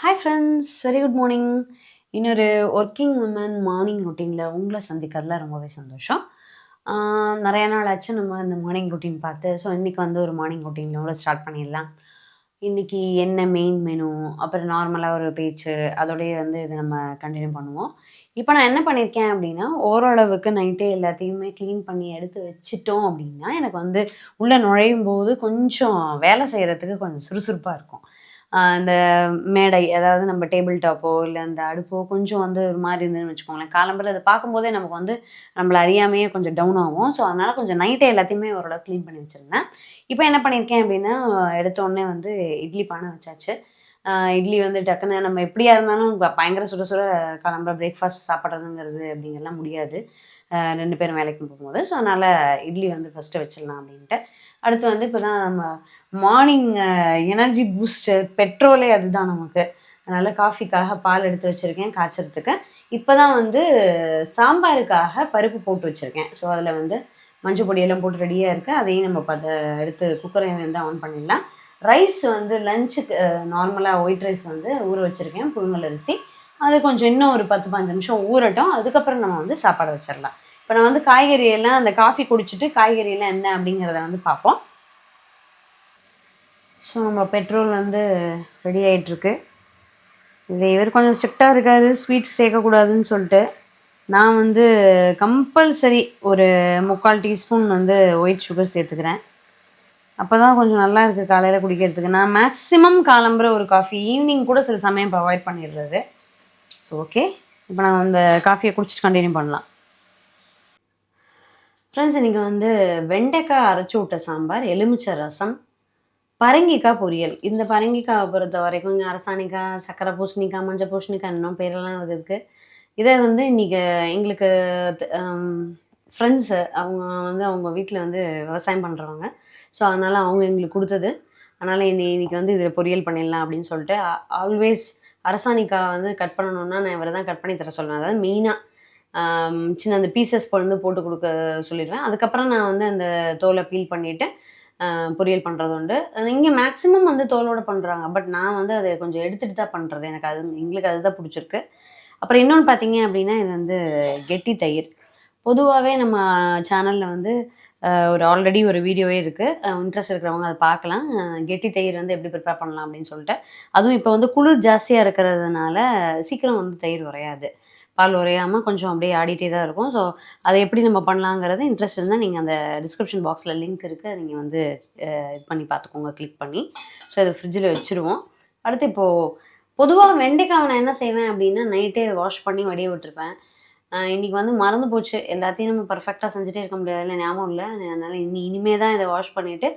Hi friends, very good morning. இன்னொரு working woman morning ரொட்டீனில் உங்களை சந்திக்கிறதுல ரொம்பவே சந்தோஷம். நிறைய நாள் ஆச்சு நம்ம இந்த மார்னிங் ரொட்டீன் பார்த்து. ஸோ இன்றைக்கி வந்து ஒரு மார்னிங் ரொட்டீனோட ஸ்டார்ட் பண்ணிடலாம். இன்றைக்கி என்ன மெயின் மெனு, அப்புறம் நார்மலாக ஒரு பேச்சு, அதோடய வந்து இதை நம்ம கண்டினியூ பண்ணுவோம். இப்போ நான் என்ன பண்ணியிருக்கேன் அப்படின்னா, ஓரளவுக்கு நைட்டே எல்லாத்தையுமே க்ளீன் பண்ணி எடுத்து வச்சுட்டோம் அப்படின்னா, எனக்கு வந்து உள்ளே நுழையும் போது கொஞ்சம் வேலை செய்கிறதுக்கு கொஞ்சம் சுறுசுறுப்பாக இருக்கும். இந்த மேடை, அதாவது நம்ம டேபிள் டாப்போ இல்லை அந்த அடுப்போ கொஞ்சம் வந்து ஒரு மாதிரி இருந்ததுன்னு வச்சுக்கோங்களேன், காலம்பரம் அதை பார்க்கும்போதே நமக்கு வந்து நம்மளை அறியாமையே கொஞ்சம் டவுன் ஆகும். ஸோ அதனால் கொஞ்சம் நைட்டே எல்லாத்தையுமே ஓரளவு க்ளீன் பண்ணி வச்சுருந்தேன். இப்போ என்ன பண்ணியிருக்கேன் அப்படின்னா, எடுத்தோடனே வந்து இட்லி பானை வச்சாச்சு. இட்லி வந்து டக்குன்னு நம்ம எப்படியா இருந்தாலும் பயங்கர சுட சுட காலம்பரம் பிரேக்ஃபாஸ்ட் சாப்பிட்றதுங்கிறது அப்படிங்கிறலாம் முடியாது, 2 பேரும் வேலைக்கு போகும்போது. ஸோ அதனால் இட்லி வந்து ஃபஸ்ட்டு வச்சிடலாம் அப்படின்ட்டு. அடுத்து வந்து இப்போ தான் நம்ம மார்னிங் எனர்ஜி பூஸ்டர் பெட்ரோலே அதுதான் நமக்கு. அதனால் காஃபிக்காக பால் எடுத்து வச்சுருக்கேன் காய்ச்சறதுக்கு. இப்போ தான் வந்து சாம்பாருக்காக பருப்பு போட்டு வச்சுருக்கேன். ஸோ அதில் வந்து மஞ்சள் பொடியெல்லாம் போட்டு ரெடியாக இருக்குது. அதையும் நம்ம எடுத்து குக்கரையும் வந்து ஆன் பண்ணிடலாம். ரைஸ் வந்து லஞ்சுக்கு நார்மலாக ஒயிட் ரைஸ் வந்து ஊற வச்சுருக்கேன், புழுங்கல் அரிசி. அது கொஞ்சம் இன்னும் ஒரு 10-15 நிமிஷம் ஊறட்டும். அதுக்கப்புறம் நம்ம வந்து சாப்பாடு வச்சிடலாம். இப்போ நான் வந்து காய்கறியெல்லாம் அந்த காஃபி குடிச்சிட்டு காய்கறியெல்லாம் என்ன அப்படிங்கிறத வந்து பார்ப்போம். ஸோ நம்ம பெட்ரோல் வந்து ரெடி ஆகிட்டுருக்கு. இது இவர் கொஞ்சம் ஸ்ட்ரிக்டாக இருக்கார், ஸ்வீட் சேர்க்கக்கூடாதுன்னு சொல்லிட்டு. நான் வந்து கம்பல்சரி ஒரு 3/4 டீஸ்பூன் வந்து ஒயிட் சுகர் சேர்த்துக்கிறேன். அப்போ தான் கொஞ்சம் நல்லா இருக்குது காலையில் குடிக்கிறதுக்கு. நான் மேக்ஸிமம் காலம்புற ஒரு காஃபி, ஈவினிங் கூட சில சமயம் இப்போ அவாய்ட் பண்ணிடுறது. ஸோ ஓகே, இப்போ நான் அந்த காஃபியை குடிச்சிட்டு கண்டினியூ பண்ணலாம். ஃப்ரெண்ட்ஸ், இன்றைக்கி வந்து வெண்டைக்காய் அரைச்சி விட்ட சாம்பார், எலுமிச்சை ரசம், பரங்கிக்காய் பொரியல். இந்த பரங்கிக்காயை பொறுத்த வரைக்கும் இங்கே அரசாணிக்காய், சக்கரை பூசணிக்காய், மஞ்சள் பூசணிக்காய் இன்னும் பேரெல்லாம் இருக்குது. இதை வந்து இன்றைக்கி எங்களுக்கு ஃப்ரெண்ட்ஸு அவங்க வந்து அவங்க வீட்டில் வந்து விவசாயம் பண்ணுறவங்க. ஸோ அதனால் அவங்க எங்களுக்கு கொடுத்தது. அதனால் இன்றைக்கி வந்து இதில் பொரியல் பண்ணிடலாம் அப்படின்னு சொல்லிட்டு. ஆல்வேஸ் அரசாணிக்காய் வந்து கட் பண்ணணுன்னா நான் இவரை தான் கட் பண்ணி தர சொல்லுவேன். அதாவது மெயினாக சின்ன அந்த பீசஸ் வந்து போட்டு கொடுக்க சொல்லிடுவேன். அதுக்கப்புறம் நான் வந்து அந்த தோலை பீல் பண்ணிவிட்டு பொரியல் பண்ணுறது உண்டு. இங்கே மேக்ஸிமம் வந்து தோலோடு பண்ணுறாங்க. பட் நான் வந்து அதை கொஞ்சம் எடுத்துகிட்டு தான் பண்ணுறது. எனக்கு அது எங்களுக்கு அதுதான் பிடிச்சிருக்கு. அப்புறம் இன்னொன்று பார்த்தீங்க அப்படின்னா, இது வந்து கெட்டி தயிர். பொதுவாகவே நம்ம சேனலில் வந்து ஒரு ஆல்ரெடி ஒரு வீடியோவே இருக்குது, இன்ட்ரெஸ்ட் இருக்கிறவங்க அதை பார்க்கலாம். கெட்டி தயிர் வந்து எப்படி ப்ரிப்பேர் பண்ணலாம் அப்படின்னு சொல்லிட்டு. அதுவும் இப்போ வந்து குளிர் ஜாஸ்தியாக இருக்கிறதுனால சீக்கிரம் வந்து தயிர் உரையாது. பால் உரையாமல் கொஞ்சம் அப்படியே ஆடிட்டே தான் இருக்கும். ஸோ அதை எப்படி நம்ம பண்ணலாங்கிறது இன்ட்ரெஸ்ட் இருந்தால் நீங்கள் அந்த டிஸ்கிரிப்ஷன் பாக்ஸில் லிங்க் இருக்குது, நீங்கள் வந்து இது பண்ணி பார்த்துக்கோங்க, கிளிக் பண்ணி. ஸோ இதை ஃப்ரிட்ஜில் வச்சுருவோம். அடுத்து இப்போது பொதுவாக வெண்டைக்காவை நான் என்ன செய்வேன் அப்படின்னா, நைட்டே வாஷ் பண்ணி வடிய விட்டுருப்பேன். இன்றைக்கி வந்து மறந்து போச்சு. எல்லாத்தையும் நம்ம பர்ஃபெக்டாக செஞ்சுட்டே இருக்க முடியாதுல்ல, ஞாபகம் இல்லை. அதனால் இனிமே தான் இதை வாஷ் பண்ணிவிட்டு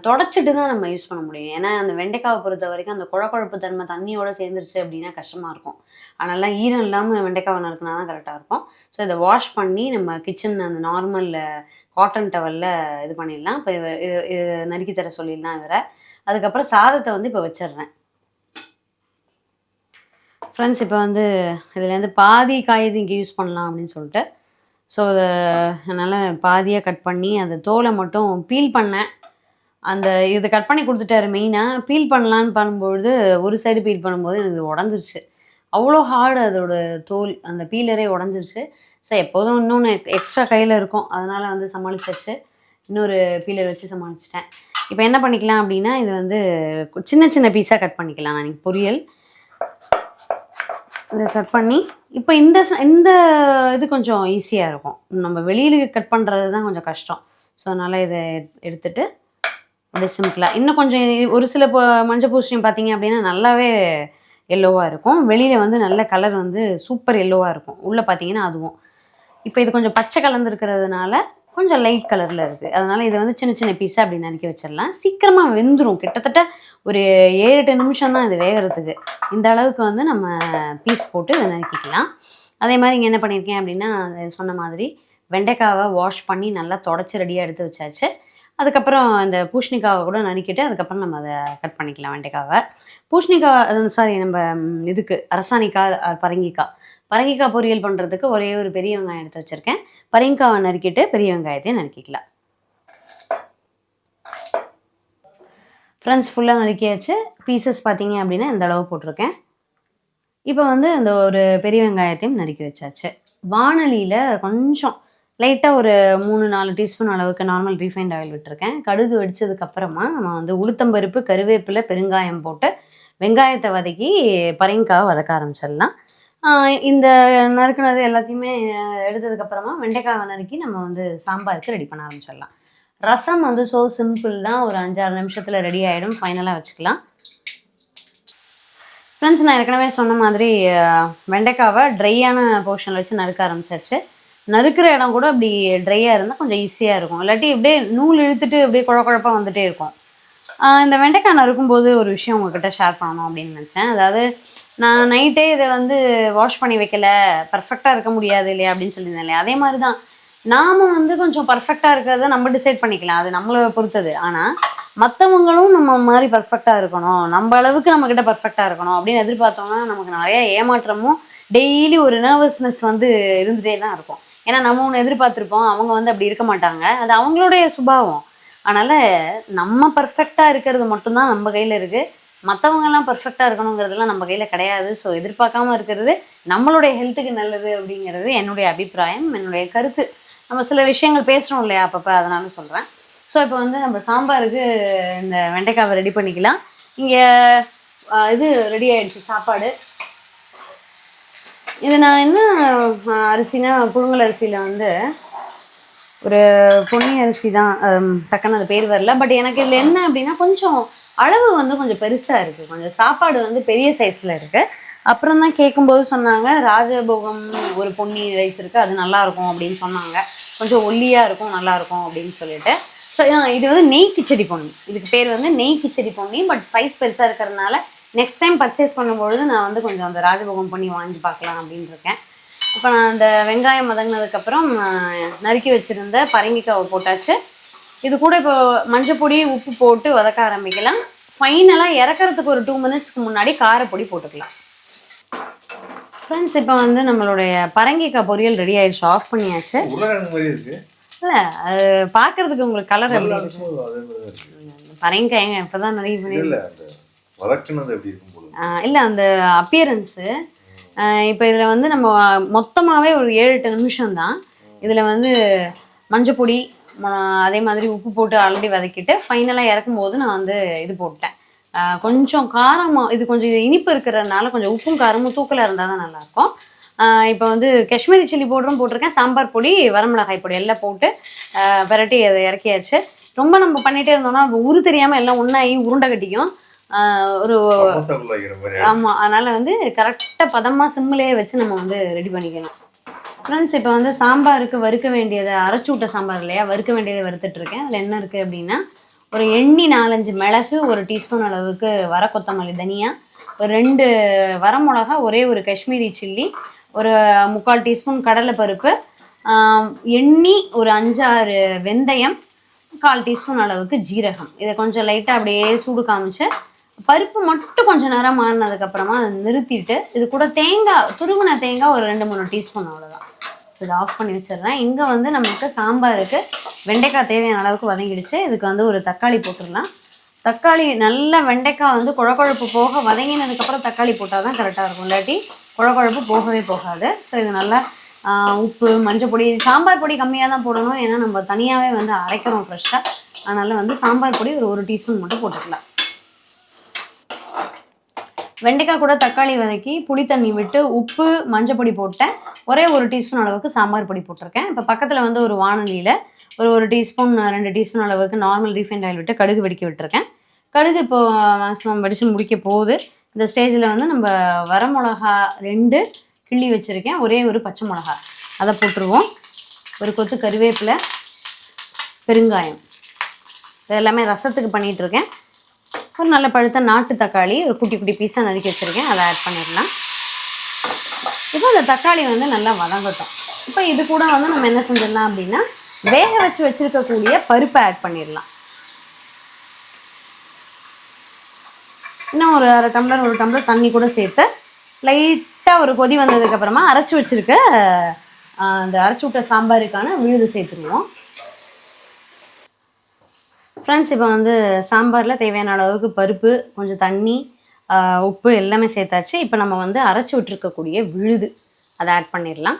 தொடச்சிட்டு தான் நம்ம யூஸ் பண்ண முடியும். ஏன்னா அந்த வெண்டைக்காவை பொறுத்த வரைக்கும் அந்த குழப்பு தன்மை தண்ணியோடு சேர்ந்துருச்சு அப்படின்னா கஷ்டமாக இருக்கும். அதனால் ஈரம் இல்லாமல் வெண்டைக்காவை நறுக்குனா தான் கரெக்டாக இருக்கும். ஸோ இதை வாஷ் பண்ணி நம்ம கிச்சன் அந்த நார்மல் காட்டன் டவலில் இது பண்ணிடலாம். இப்போ இது நறுக்கி தர சொல்லிடலாம் இவரை. அதுக்கப்புறம் சாதத்தை வந்து இப்போ வச்சிடுறேன். ஃப்ரெண்ட்ஸ், இப்போ வந்து இதுலேருந்து பாதி காய் இங்கே யூஸ் பண்ணலாம் அப்படின்னு சொல்லிட்டு. ஸோ அதை அதனால் பாதியாக கட் பண்ணி அந்த தோலை மட்டும் பீல் பண்ணேன். அந்த இது கட் பண்ணி கொடுத்துட்டாரு. மெயினாக பீல் பண்ணலான்னு பண்ணும்பொழுது ஒரு சைடு பீல் பண்ணும்போது எனக்கு உடஞ்சிருச்சு. அவ்வளோ ஹார்டு அதோட தோல், அந்த பீலரே உடஞ்சிருச்சு. ஸோ எப்போதும் இன்னொன்று எக்ஸ்ட்ரா கையில் இருக்கும், அதனால் வந்து சமாளிச்சாச்சு. இன்னொரு பீலர் வச்சு சமாளிச்சிட்டேன். இப்போ என்ன பண்ணிக்கலாம் அப்படின்னா, இது வந்து சின்ன சின்ன பீஸாக கட் பண்ணிக்கலாம். நான் இன்றைக்கி பொரியல் இதை கட் பண்ணி இப்போ இந்த இது கொஞ்சம் ஈஸியாக இருக்கும். நம்ம வெளியில் கட் பண்ணுறது தான் கொஞ்சம் கஷ்டம். ஸோ அதனால் இதை எடுத்துகிட்டு அப்படியே சிம்பிளாக இன்னும் கொஞ்சம் ஒரு சில மஞ்சள் பூசணியம் பார்த்தீங்க அப்படின்னா நல்லாவே எல்லோவாக இருக்கும். வெளியில் வந்து நல்ல கலர் வந்து சூப்பர் எல்லோவாக இருக்கும். உள்ளே பார்த்தீங்கன்னா அதுவும். இப்போ இது கொஞ்சம் பச்சை கலந்துருக்கிறதுனால கொஞ்சம் லைட் கலரில் இருக்குது. அதனால் இதை வந்து சின்ன சின்ன பீஸாக அப்படி நறுக்கி வச்சிடலாம். சீக்கிரமாக வெந்துடும். கிட்டத்தட்ட ஒரு 7-8 நிமிஷம் தான் இது வேகிறதுக்கு. இந்த அளவுக்கு வந்து நம்ம பீஸ் போட்டு இதை நறுக்கிக்கலாம். அதே மாதிரி இங்கே என்ன பண்ணியிருக்கேன் அப்படின்னா, சொன்ன மாதிரி வெண்டைக்காவை வாஷ் பண்ணி நல்லா தொடச்சி ரெடியாக எடுத்து வச்சாச்சு. அதுக்கப்புறம் இந்த பூசணிக்காவை கூட நறுக்கிட்டு அதுக்கப்புறம் நம்ம அதை கட் பண்ணிக்கலாம் வெண்டைக்காவை. பூசணிக்காய் நம்ம இதுக்கு அரசாணிக்காய், பரங்கிக்காய் பொரியல் பண்ணுறதுக்கு ஒரே ஒரு பெரிய வெங்காயம் எடுத்து வச்சுருக்கேன். பரங்கிக்காவை நறுக்கிட்டு பெரிய வெங்காயத்தையும் நறுக்கிக்கலாம். ஃப்ரெண்ட்ஸ் ஃபுல்லாக நறுக்கியாச்சு. பீசஸ் பார்த்தீங்க அப்படின்னா இந்த அளவு போட்டிருக்கேன். இப்போ வந்து இந்த ஒரு பெரிய வெங்காயத்தையும் நறுக்கி வச்சாச்சு. வாணலியில் கொஞ்சம் லைட்டாக ஒரு 3-4 டீஸ்பூன் அளவுக்கு நார்மல் ரீஃபைண்ட் ஆயில் விட்டுருக்கேன். கடுகு வெடிச்சதுக்கப்புறமா நம்ம வந்து உளுத்தம்பருப்பு, கருவேப்பிலை, பெருங்காயம் போட்டு வெங்காயத்தை வதக்கி பரங்கிக்காவை வதக்க ஆரம்பிச்சிடலாம். இந்த நறுக்குனது எல்லாத்தையுமே எடுத்ததுக்கப்புறமா வெண்டைக்காவை நறுக்கி நம்ம வந்து சாம்பாருக்கு ரெடி பண்ண ஆரம்பிச்சிடலாம். ரசம் வந்து ஸோ சிம்பிள் தான். ஒரு 5-6 நிமிஷத்தில் ரெடி ஆகிடும். ஃபைனலாக வச்சுக்கலாம். ஃப்ரெண்ட்ஸ், நான் ஏற்கனவே சொன்ன மாதிரி வெண்டைக்காவை ட்ரையான போர்ஷனில் வச்சு நறுக்க ஆரம்பிச்சாச்சு. நறுக்கிற இடம் கூட அப்படி ட்ரையாக இருந்தால் கொஞ்சம் ஈஸியாக இருக்கும். இல்லாட்டி இப்படியே நூல் இழுத்துட்டு அப்படியே குழப்பா வந்துகிட்டே இருக்கும். இந்த வெண்டைக்காய் நறுக்கும்போது ஒரு விஷயம் உங்ககிட்ட ஷேர் பண்ணணும் அப்படின்னு நினச்சேன். அதாவது நான் நைட்டே இதை வந்து வாஷ் பண்ணி வைக்கல, பர்ஃபெக்டாக இருக்க முடியாது இல்லையா அப்படின்னு சொல்லியிருந்தேன் இல்லையா. அதே மாதிரி தான் நாம் வந்து கொஞ்சம் பர்ஃபெக்டாக இருக்கிறத நம்ம டிசைட் பண்ணிக்கலாம். அது நம்மளை பொறுத்தது. ஆனால் மற்றவங்களும் நம்ம மாதிரி பர்ஃபெக்டாக இருக்கணும், நம்ம அளவுக்கு நம்மக்கிட்ட பர்ஃபெக்டாக இருக்கணும் அப்படின்னு எதிர்பார்த்தோம்னா நமக்கு நிறைய ஏமாற்றமும் டெய்லி ஒரு நர்வஸ்னஸ் வந்து இருந்துகிட்டே தான் இருக்கும். ஏன்னா நம்ம ஒன்று எதிர்பார்த்துருப்போம், அவங்க வந்து அப்படி இருக்க மாட்டாங்க. அது அவங்களுடைய சுபாவம். அதனால் நம்ம பர்ஃபெக்டாக இருக்கிறது மட்டும்தான் நம்ம கையில் இருக்குது. மற்றவங்கெல்லாம் பர்ஃபெக்டாக இருக்கணுங்கிறதுலாம் நம்ம கையில் கிடையாது. ஸோ எதிர்பார்க்காம இருக்கிறது நம்மளுடைய ஹெல்த்துக்கு நல்லது அப்படிங்கிறது என்னுடைய அபிப்பிராயம், என்னுடைய கருத்து. நம்ம சில விஷயங்கள் பேசுகிறோம் இல்லையா அப்பப்போ, அதனால சொல்கிறேன். ஸோ இப்போ வந்து நம்ம சாம்பாருக்கு இந்த வெண்டைக்காவை ரெடி பண்ணிக்கலாம். இங்கே இது ரெடி ஆகிடுச்சு சாப்பாடு. இது நான் என்ன அரிசினா புழுங்கல் அரிசியில் வந்து ஒரு பொன்னி அரிசி தான், டக்குன்னு அது பேர் வரல. பட் எனக்கு இதில் என்ன அப்படின்னா கொஞ்சம் அளவு வந்து கொஞ்சம் பெருசாக இருக்குது. கொஞ்சம் சாப்பாடு வந்து பெரிய சைஸில் இருக்குது. அப்புறம் தான் கேட்கும்போது சொன்னாங்க ராஜபோகம் ஒரு பொன்னி ரைஸ் இருக்குது, அது நல்லாயிருக்கும் அப்படின்னு சொன்னாங்க. கொஞ்சம் ஒல்லியாக இருக்கும், நல்லாயிருக்கும் அப்படின்னு சொல்லிட்டு. ஸோ இது வந்து நெய் கிச்சடி பொன்னி. இதுக்கு பேர் வந்து நெய் கிச்சடி பொன்னி. பட் சைஸ் பெருசாக இருக்கிறதுனால நெக்ஸ்ட் டைம் பர்ச்சேஸ் பண்ணும்பொழுது நான் வந்து கொஞ்சம் அந்த ராஜபோகம் பொன்னி வாங்கி பார்க்கலாம் அப்படின்னு இருக்கேன். இப்போ நான் அந்த வெங்காயம் வதங்கினதுக்கப்புறம் நறுக்கி வச்சுருந்த பரங்கிக்காவை போட்டாச்சு. இது கூட இப்போ மஞ்சப்பொடி, உப்பு போட்டு வதக்க ஆரம்பிக்கலாம். ஃபைனலாக இறக்கிறதுக்கு ஒரு 2 மினிட்ஸ்க்கு முன்னாடி காரப்பொடி போட்டுக்கலாம். ஃப்ரெண்ட்ஸ், இப்போ வந்து நம்மளுடைய பரங்கிக்காய் பொரியல் ரெடி ஆகிடுச்சு. ஆஃப் பண்ணியாச்சு. இல்லை, அது பார்க்குறதுக்கு உங்களுக்கு கலர் எப்படி இருக்குது? பரங்கிக்காய்ங்க இப்போ தான் நிறைய பண்ணி இல்லை அந்த அப்பியரன்ஸு. இப்போ இதில் வந்து நம்ம மொத்தமாகவே ஒரு 7-8 நிமிஷம் தான். இதில் வந்து மஞ்சப்பொடி, அதே மாதிரி உப்பு போட்டு ஆல்ரெடி வதக்கிட்டு ஃபைனலாக இறக்கும்போது நான் வந்து இது போட்டேன். கொஞ்சம் காரமாக, இது கொஞ்சம் இனிப்பு இருக்கிறதுனால கொஞ்சம் உப்பும் காரமும் தூக்கலாக இருந்தால் தான் நல்லாயிருக்கும். இப்போ வந்து காஷ்மீரி சில்லி பவுடரும் போட்டிருக்கேன், சாம்பார் பொடி, வரமிளகாய் பொடி எல்லாம் போட்டு விரட்டி அதை இறக்கியாச்சு. ரொம்ப நம்ம பண்ணிகிட்டே இருந்தோம்னா உரு தெரியாமல் எல்லாம் ஒன்றாகி உருண்டை கட்டிக்கும். ஒரு ஆமாம், அதனால் வந்து கரெக்டாக பதமாக சிம்மிலேயே வச்சு நம்ம வந்து ரெடி பண்ணிக்கணும். ஃப்ரெண்ட்ஸ், இப்போ வந்து சாம்பாருக்கு வறுக்க வேண்டியதை, அரைச்சி விட்ட சாம்பார் இல்லையா, வறுக்க வேண்டியதை வறுத்துட்ருக்கேன். அதில் என்ன இருக்குது அப்படின்னா ஒரு எண்ணி 4-5 மிளகு, 1 டீஸ்பூன் அளவுக்கு வர கொத்தமல்லி தனியா, ஒரு 2 வரமிளகா, ஒரே ஒரு காஷ்மீரி சில்லி, ஒரு 3/4 டீஸ்பூன் கடலைப்பருப்பு, எண்ணி ஒரு 5-6 வெந்தயம், 1/4 டீஸ்பூன் அளவுக்கு ஜீரகம். இதை கொஞ்சம் லைட்டாக அப்படியே சூடு காமிச்சு பருப்பு மட்டும் கொஞ்சம் நேரம் மாறினதுக்கப்புறமா அதை நிறுத்திட்டு இது கூட தேங்காய், துருவின தேங்காய் ஒரு 2-3 டீஸ்பூன், அவ்வளோதான். இதை ஆஃப் பண்ணி வச்சிடுறேன். இங்கே வந்து நமக்கு சாம்பாருக்கு வெண்டைக்காய் தேவையான அளவுக்கு வதங்கிடுச்சு. இதுக்கு வந்து ஒரு தக்காளி போட்டுடலாம். தக்காளி நல்லா வெண்டைக்காய் வந்து குழகுழப்பு போக வதங்கினதுக்கப்புறம் தக்காளி போட்டால் தான் கரெக்டாக இருக்கும். இல்லாட்டி குழகுழப்பு போகவே போகாது. ஸோ இது நல்லா உப்பு, மஞ்சள் பொடி, சாம்பார் பொடி கம்மியாக தான் போடணும். ஏன்னா நம்ம தனியாகவே வந்து அரைக்கிறோம் ஃப்ரெஷ்ஷாக. அதனால் வந்து சாம்பார் பொடி ஒரு 1 டீஸ்பூன் மட்டும் போட்டுக்கலாம். வெண்டைக்காய் கூட தக்காளி வதக்கி புளி தண்ணி விட்டு உப்பு, மஞ்சள் பொடி போட்டேன். ஒரே 1 டீஸ்பூன் அளவுக்கு சாம்பார் பொடி போட்டிருக்கேன். இப்போ பக்கத்தில் வந்து ஒரு வானலியில் ஒரு 1 டீஸ்பூன் 2 டீஸ்பூன் அளவுக்கு நார்மல் ரீஃபைண்ட் ஆயில் விட்டு கடுகு வெடிக்க விட்டுருக்கேன். கடுகு இப்போது மேக்ஸிமம் வெடிச்சு முடிக்க போகுது. இந்த ஸ்டேஜில் வந்து நம்ம வரமிளகா 2 கிள்ளி வச்சுருக்கேன், ஒரே ஒரு பச்சை மிளகா, அதை போட்டுருவோம். ஒரு கொத்து கருவேப்பிலை, பெருங்காயம், இது எல்லாமே ரசத்துக்கு பண்ணிகிட்ருக்கேன். ஒரு நல்ல பழுத்த நாட்டு தக்காளி ஒரு குட்டி குட்டி பீஸாக நறுக்கி வச்சுருக்கேன், அதை ஆட் பண்ணிடலாம். இப்போ அந்த தக்காளி வந்து நல்லா வதங்கட்டும். இப்போ இது கூட வந்து நம்ம என்ன செஞ்சிடலாம் அப்படின்னா வேக வச்சு வச்சுருக்கக்கூடிய பருப்பை ஆட் பண்ணிடலாம். இன்னும் ஒரு 1/2 டம்ளர் 1 டம்ளர் தண்ணி கூட சேர்த்து லைட்டாக ஒரு கொதி வந்ததுக்கப்புறமா அரைச்சி வச்சுருக்க அந்த அரைச்சி விட்ட சாம்பாருக்கான விழுது சேர்த்துருவோம். ஃப்ரெண்ட்ஸ் இப்போ வந்து சாம்பாரில் தேவையான அளவுக்கு பருப்பு, கொஞ்சம் தண்ணி, உப்பு எல்லாமே சேர்த்தாச்சு. இப்போ நம்ம வந்து அரைச்சி விட்டுருக்கக்கூடிய விழுது அதை ஆட் பண்ணிடலாம்.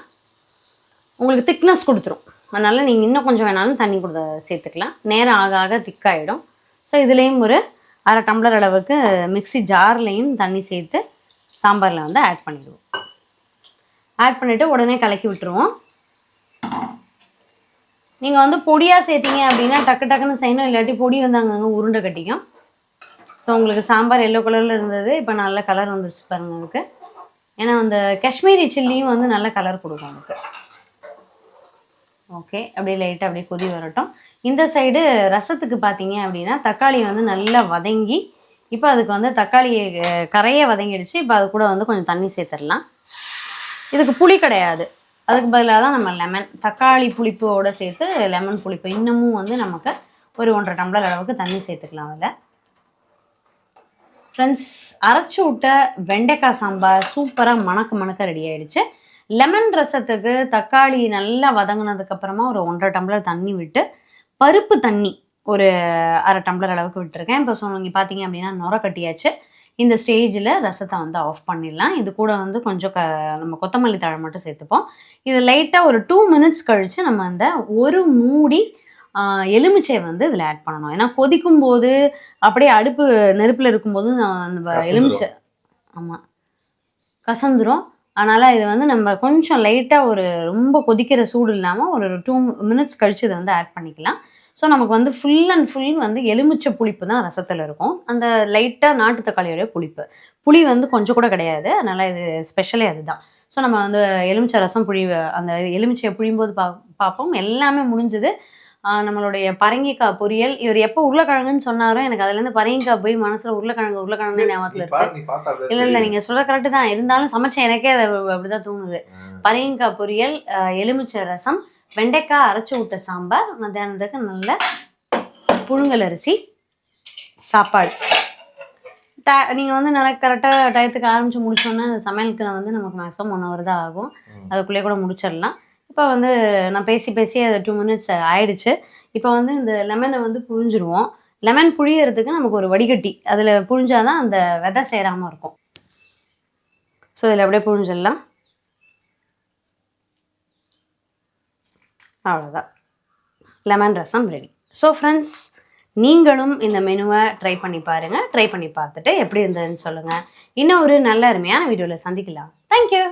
உங்களுக்கு திக்னஸ் கொடுத்துரும், அதனால் நீங்கள் இன்னும் கொஞ்சம் வேணாலும் தண்ணி சேர்த்துக்கலாம். நேரம் ஆக ஆக திக்காயிடும். ஸோ இதுலேயும் ஒரு அரை டம்ளர் அளவுக்கு மிக்ஸி ஜார்லேயும் தண்ணி சேர்த்து சாம்பாரில் வந்து ஆட் பண்ணிடுவோம். ஆட் பண்ணிவிட்டு உடனே கலக்கி விட்டுருவோம். நீங்கள் வந்து பொடியாக சேர்த்திங்க அப்படின்னா டக்கு டக்குன்னு செய்யணும், இல்லாட்டி பொடி வந்து அங்கங்கே உருண்டை கட்டிக்கும். ஸோ உங்களுக்கு சாம்பார் எல்லோ கலரில் இருந்தது, இப்போ நல்ல கலர் வந்துருச்சு பாருங்க அதுக்கு. ஏன்னா அந்த காஷ்மீரி சில்லியும் வந்து நல்ல கலர் கொடுக்கும் அதுக்கு. ஓகே, அப்படியே லைட்டாக அப்படியே கொதி வரட்டும். இந்த சைடு ரசத்துக்கு பார்த்தீங்க அப்படின்னா தக்காளி வந்து நல்லா வதங்கி, இப்போ அதுக்கு வந்து தக்காளி கரையை வதங்கிடுச்சு. இப்போ அது கூட வந்து கொஞ்சம் தண்ணி சேர்த்துடலாம். இதுக்கு புளி கிடையாது, அதுக்கு பதிலாக தான் நம்ம லெமன், தக்காளி புளிப்போடு சேர்த்து லெமன் புளிப்பு இன்னமும் வந்து நமக்கு ஒரு 1.5 டம்ளர் அளவுக்கு தண்ணி சேர்த்துக்கலாம் அதில். ஃப்ரெண்ட்ஸ், அரைச்சி விட்ட வெண்டைக்காய் சாம்பார் சூப்பராக மணக்க ரெடி ஆகிடுச்சு. லெமன் ரசத்துக்கு தக்காளி நல்லா வதங்கினதுக்கப்புறமா ஒரு 1.5 டம்ளர் தண்ணி விட்டு பருப்பு தண்ணி ஒரு அரை டம்ளர் அளவுக்கு விட்டுருக்கேன். இப்போ நீங்கள் பார்த்தீங்க அப்படின்னா நுர கட்டியாச்சு. இந்த ஸ்டேஜில் ரசத்தை வந்து ஆஃப் பண்ணிடலாம். இது கூட வந்து கொஞ்சம் நம்ம கொத்தமல்லி தழை மட்டும் சேர்த்துப்போம். இது லைட்டாக ஒரு 2 மினிட்ஸ் கழித்து நம்ம அந்த ஒரு மூடி எலுமிச்சை வந்து இதில் ஆட் பண்ணணும். ஏன்னா கொதிக்கும் போது அப்படியே அடுப்பு நெருப்பில் இருக்கும்போது அந்த எலுமிச்சை ஆமாம் கசந்துரும். அதனால் இது வந்து நம்ம கொஞ்சம் லைட்டாக ஒரு ரொம்ப கொதிக்கிற சூடு இல்லாமல் ஒரு 2 மினிட்ஸ் கழித்து இதை வந்து ஆட் பண்ணிக்கலாம். ஸோ நமக்கு வந்து ஃபுல் அண்ட் ஃபுல் வந்து எலுமிச்சை புளிப்பு தான் ரசத்தில் இருக்கும். அந்த லைட்டாக நாட்டு தக்காளியோடைய புளி வந்து கொஞ்சம் கூட கிடையாது. அதனால் இது ஸ்பெஷலே அதுதான். ஸோ நம்ம வந்து எலுமிச்சை ரசம் அந்த எலுமிச்சையை புழியும்போது பார்ப்போம். எல்லாமே முடிஞ்சது. நம்மளுடைய பரங்கிக்காய் பொரியல். இவர் எப்போ உருளைக்கிழங்குன்னு சொன்னாரோ எனக்கு அதுலேருந்து பரங்கிக்காய் போய் மனசில் உருளைக்கிழங்கு ஞாபகத்தில் இருக்கு. இல்லை நீங்கள் சொல்ல கரெக்டு தான், இருந்தாலும் சமைச்ச எனக்கே அது அப்படிதான் தோணுது. பரங்கிக்காய் பொரியல், எலுமிச்சை ரசம், வெண்டைக்காய் அரைச்சி விட்ட சாம்பார், மத்தியானத்துக்கு நல்ல புழுங்கல் அரிசி சாப்பாடு. நீங்கள் வந்து நல்லா கரெக்டாக டயத்துக்கு ஆரம்பித்து முடிச்சோன்னா அந்த சமையலுக்கு வந்து நமக்கு மேக்ஸிமம் 1 hour தான் ஆகும். அதுக்குள்ளேயே கூட முடிச்சிடலாம். இப்போ வந்து நான் பேசி அது 2 மினிட்ஸ் ஆயிடுச்சு. இப்போ வந்து இந்த லெமனை வந்து புழிஞ்சிருவோம். லெமன் புழியறதுக்கு நமக்கு ஒரு வடிகட்டி, அதில் புழிஞ்சாதான் அந்த விதை சேராமல் இருக்கும். ஸோ இதில் அப்படியே புழிஞ்சிடலாம். அவ்வளோதான், லெமன் ரசம் ரெடி. ஸோ ஃப்ரெண்ட்ஸ், நீங்களும் இந்த மெனுவை ட்ரை பண்ணி பாருங்கள். ட்ரை பண்ணி பார்த்துட்டு எப்படி இருந்ததுன்னு சொல்லுங்கள். இன்னும் ஒரு நல்ல அருமையான வீடியோவில் சந்திக்கலாம். தேங்க்யூ.